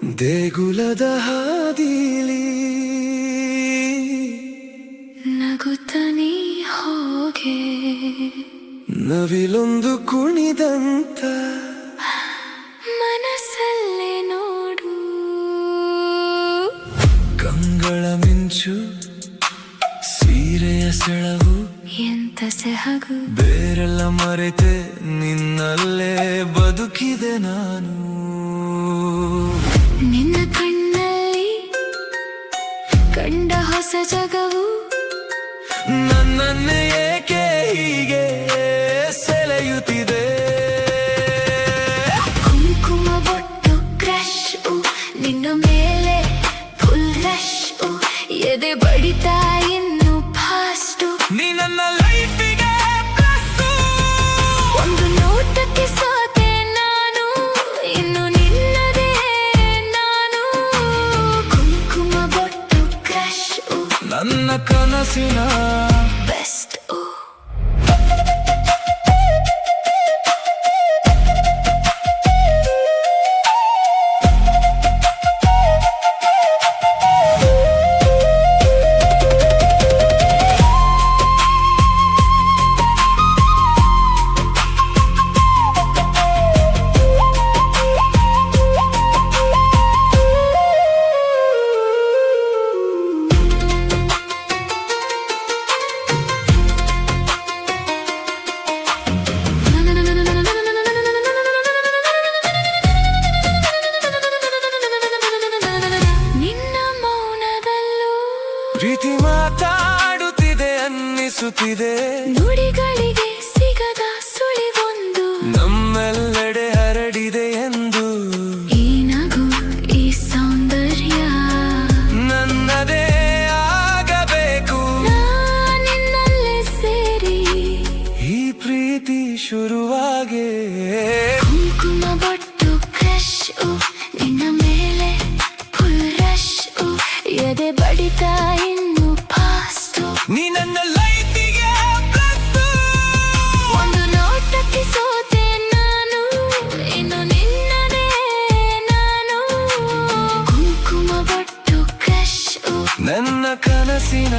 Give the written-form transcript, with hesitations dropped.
ದೇಗುಲದ ಹಾದಿಲಿ ನಗುತ್ತನಿ ಹೋಗೆ ನವಿಲೊಂದು ಕುಣಿದಂತ ಮನಸ್ಸಲ್ಲೇ ನೋಡು ಕಂಗಳ ಮಿಂಚು ಸೀರೆಯ ಸೆಳವು ಎಂತ ಸೆಹಗು ಬೇರೆಲ್ಲ ಮರೆತೆ ನಿನ್ನಲ್ಲೇ ಬದುಕಿದೆ ನಾನು ನಿನ್ನ ಕಣ್ಣಲ್ಲಿ ಕಂಡ ಹೊಸ ಜಗವು ನನ್ನನ್ನೇ ಏಕೆ ಹೀಗೆ ಸೆಳೆಯುತ್ತಿದೆ ಕುಂಕುಮ ಬೊಟ್ಟು ಕ್ರಶ್ ನಿನ್ನ ಮೇಲೆ ಫುಲ್ ರಶ್ ಎದೆ ಬಡಿತಾ ಇನ್ನು ಫಾಸ್ಟು ನೀ ನನ್ನ ಲೈಫಿಗೆ ಪ್ಲಸ್ಸು. ಒಂದು ನೋಟಕ್ಕೆ ಸೋತೆ ನಾನು ಇನ್ನು ನಿನ್ನದೇ ನಾನು ಕುಂಕುಮ ಬೊಟ್ಟು ಕ್ರಶ್ ನನ್ನ ಕನಸಿನ ಬೆಸ್ಟ್ ಪ್ರೀತಿ ಮಾತಾಡುತ್ತಿದೆ ಅನ್ನಿಸುತ್ತಿದೆ ನುಡಿಗಳಿಗೆ ಸಿಗದ ಸುಳಿವೊಂದು ನಮ್ಮೆಲ್ಲೆಡೆ ಹರಡಿದೆ ಎಂದು ಈ ನಗು ಈ ಸೌಂದರ್ಯ ನನ್ನದೇ ಆಗಬೇಕು ನಿನ್ನಲ್ಲೇ ಸೇರಿ ಈ ಪ್ರೀತಿ ಶುರುವಾಗೆ ಕುಂಕುಮ ಬೊಟ್ಟು ಕ್ರಶ್ ನಿನ್ನ ಮೇಲೆ ಫುಲ್ ರಶ್ ಎದೆ ಬಡಿತಾ ಇನ್ನು ಫಾಸ್ಟ್ ನೀ ನನ್ನ ಲೈಫಿಗೆ ಪ್ಲಸ್ಸು. ಒಂದು ನೋಟಕ್ಕೆ ಸೋತೆ ನಾನು ಇನ್ನು ನಿನ್ನದೇ ನಾನು ಕುಂಕುಮ ಬೊಟ್ಟು ಕ್ರಶ್ ನನ್ನ ಕನಸಿನ